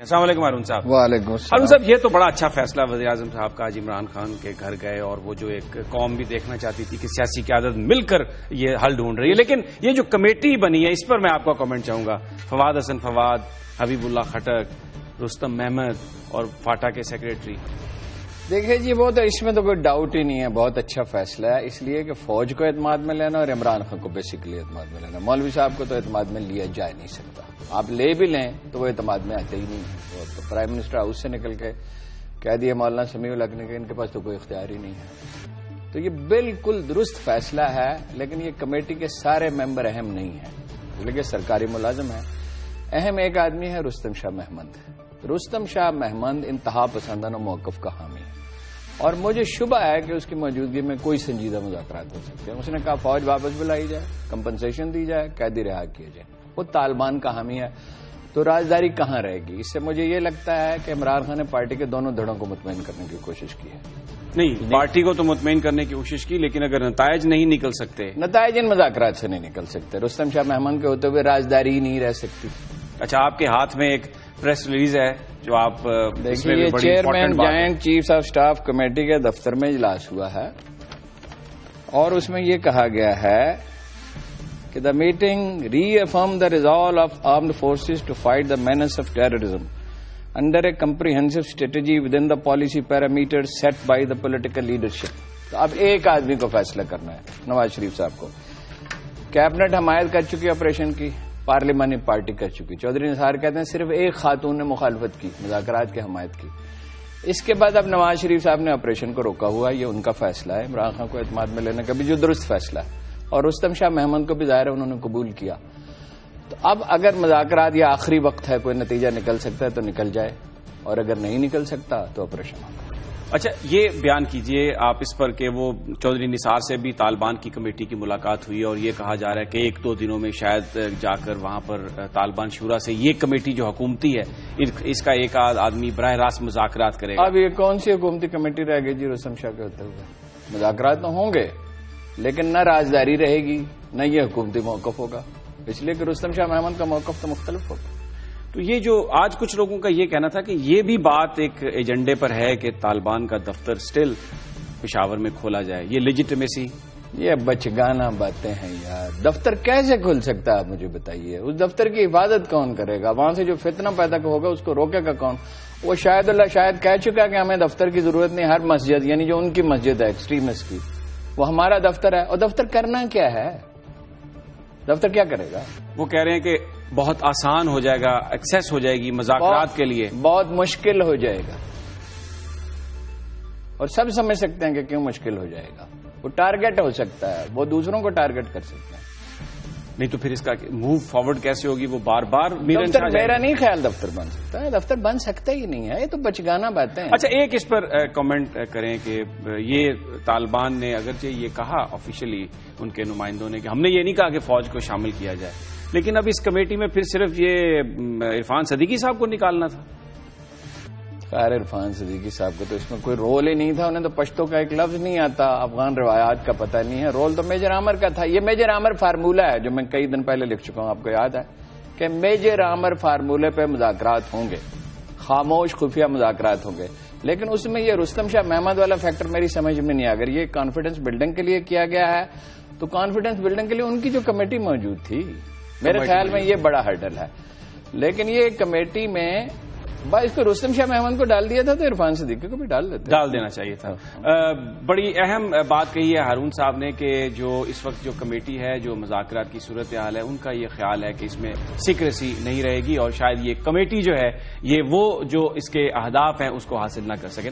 السلام علیکم ہارون صاحب۔ وعلیکم السلام۔ ہارون صاحب، یہ تو بڑا اچھا فیصلہ وزیر اعظم صاحب کا، آج عمران خان کے گھر گئے اور وہ جو ایک قوم بھی دیکھنا چاہتی تھی کہ سیاسی قیادت مل کر یہ حل ڈھونڈ رہی ہے، لیکن یہ جو کمیٹی بنی ہے اس پر میں آپ کا کمنٹ چاہوں گا۔ فواد حسن فواد، حبیب اللہ خٹک، رستم محمد اور فاٹا کے سیکریٹری۔ دیکھیے جی، وہ تو اس میں تو کوئی ڈاؤٹ ہی نہیں ہے، بہت اچھا فیصلہ ہے، اس لیے کہ فوج کو اعتماد میں لینا اور عمران خان کو بیسیکلی اعتماد میں لینا۔ مولوی صاحب کو تو اعتماد میں لیا جا نہیں سکتا، آپ لے بھی لیں تو وہ اعتماد میں آتے ہی نہیں ہے۔ وہ تو پرائم منسٹر ہاؤس سے نکل کے کہہ دیا مولانا سمیع الحق نے کہ ان کے پاس تو کوئی اختیار ہی نہیں ہے۔ تو یہ بالکل درست فیصلہ ہے، لیکن یہ کمیٹی کے سارے ممبر اہم نہیں ہیں، اس لیے کہ سرکاری ملازم ہے۔ اہم ایک آدمی ہے رستم شاہ محمد۔ رستم شاہ محمد انتہا پسندانہ موقف کا حامی ہے، اور مجھے شبہ ہے کہ اس کی موجودگی میں کوئی سنجیدہ مذاکرات ہو سکتے ہیں۔ اس نے کہا فوج واپس بلائی جائے، کمپنسیشن دی جائے، قیدی رہا کیے جائے۔ وہ طالبان کا حامی ہے، تو رازداری کہاں رہے گی؟ اس سے مجھے یہ لگتا ہے کہ عمران خان نے پارٹی کے دونوں دھڑوں کو مطمئن کرنے کی کوشش کی ہے۔ نہیں، پارٹی کو تو مطمئن کرنے کی کوشش کی، لیکن اگر نتائج نہیں نکل سکتے، نتائج ان مذاکرات سے نہیں نکل سکتے۔ رستم شاہ محمد کے ہوتے ہوئے رازداری ہی نہیں رہ سکتی۔ اچھا، آپ کے ہاتھ میں ایک پریس ریلیز ہے جو آپ دیکھیے، یہ chairman joint chief of staff committee کے دفتر میں اجلاس ہوا ہے، اور اس میں یہ کہا گیا ہے کہ the meeting reaffirm the resolve of armed forces to fight the menace of terrorism under a comprehensive strategy within the policy parameter set by the political leadership. تو اب ایک آدمی کو فیصلہ کرنا ہے، نواز شریف صاحب کو۔ کیبنٹ حمایت کر چکی آپریشن کی، پارلیمانی پارٹی کر چکی۔ چودھری نثار کہتے ہیں صرف ایک خاتون نے مخالفت کی، مذاکرات کی حمایت کی۔ اس کے بعد اب نواز شریف صاحب نے آپریشن کو روکا ہوا، یہ ان کا فیصلہ ہے۔ عمران خان کو اعتماد میں لینے کا بھی جو درست فیصلہ ہے، اور رستم شاہ محمد کو بھی ظاہر ہے انہوں نے قبول کیا۔ تو اب اگر مذاکرات یا آخری وقت ہے، کوئی نتیجہ نکل سکتا ہے تو نکل جائے، اور اگر نہیں نکل سکتا تو آپریشن ہوگا۔ اچھا، یہ بیان کیجئے آپ اس پر کہ وہ چودھری نثار سے بھی طالبان کی کمیٹی کی ملاقات ہوئی، اور یہ کہا جا رہا ہے کہ ایک دو دنوں میں شاید جا کر وہاں پر طالبان شورا سے یہ کمیٹی جو حکومتی ہے اس کا ایک آدمی براہ راست مذاکرات کرے گا۔ اب یہ کون سی حکومتی کمیٹی رہ گئی جی رستم شاہ کے ہوتے ہوئے؟ مذاکرات تو ہوں گے، لیکن نہ رازداری رہے گی نہ یہ حکومتی موقف ہوگا، اس لیے کہ رستم شاہ محمد کا موقف تو مختلف ہوگا۔ تو یہ جو آج کچھ لوگوں کا یہ کہنا تھا کہ یہ بھی بات ایک ایجنڈے پر ہے کہ طالبان کا دفتر سٹل پشاور میں کھولا جائے، یہ لیجیٹمیسی؟ یہ بچگانہ باتیں ہیں یار، دفتر کیسے کھل سکتا ہے آپ مجھے بتائیے؟ اس دفتر کی حفاظت کون کرے گا؟ وہاں سے جو فتنہ پیدا ہوگا اس کو روکے گا کون؟ وہ شاید اللہ شاید کہہ چکا کہ ہمیں دفتر کی ضرورت نہیں، ہر مسجد یعنی جو ان کی مسجد ہے ایکسٹریمسٹ کی، وہ ہمارا دفتر ہے۔ اور دفتر کرنا کیا ہے؟ دفتر کیا کرے گا؟ وہ کہہ رہے ہیں کہ بہت آسان ہو جائے گا، ایکسیس ہو جائے گی مذاکرات کے لیے، بہت مشکل ہو جائے گا، اور سب سمجھ سکتے ہیں کہ کیوں مشکل ہو جائے گا۔ وہ ٹارگٹ ہو سکتا ہے، وہ دوسروں کو ٹارگٹ کر سکتے ہیں۔ نہیں تو پھر اس کا موو فارورڈ کیسے ہوگی؟ وہ بار بار میرا نہیں خیال دفتر بن سکتا ہے، دفتر بن سکتا ہی نہیں ہے، یہ تو بچگانہ باتیں ہیں۔ اچھا، ایک اس پر کمنٹ کریں کہ یہ طالبان نے اگرچہ یہ کہا آفیشلی ان کے نمائندوں نے کہ ہم نے یہ نہیں کہا کہ فوج کو شامل کیا جائے، لیکن اب اس کمیٹی میں پھر صرف یہ عرفان صدیقی صاحب کو نکالنا تھا۔ خیر، عرفان صدیقی صاحب کو تو اس میں کوئی رول ہی نہیں تھا، انہیں تو پشتو کا ایک لفظ نہیں آتا، افغان روایات کا پتہ نہیں ہے، رول تو میجر عامر کا تھا۔ یہ میجر عامر فارمولہ ہے جو میں کئی دن پہلے لکھ چکا ہوں، آپ کو یاد ہے کہ میجر عامر فارمولے پہ مذاکرات ہوں گے، خاموش خفیہ مذاکرات ہوں گے، لیکن اس میں یہ رستم شاہ محمد والا فیکٹر میری سمجھ میں نہیں آ۔ اگر یہ کانفیڈنس بلڈنگ کے لیے کیا گیا ہے تو کانفیڈنس بلڈنگ کے لیے ان کی جو کمیٹی موجود تھی، میرے خیال میں یہ بڑا ہرڈل ہے۔ لیکن یہ کمیٹی میں اس کو رستم شاہ محمد کو ڈال دیا تھا تو عرفان صدیقی کو بھی ڈال دینا چاہیے تھا۔ بڑی اہم بات کہی ہے ہارون صاحب نے کہ جو اس وقت جو کمیٹی ہے، جو مذاکرات کی صورتحال ہے، ان کا یہ خیال ہے کہ اس میں سیکریسی نہیں رہے گی، اور شاید یہ کمیٹی جو ہے یہ وہ جو اس کے اہداف ہیں اس کو حاصل نہ کر سکے۔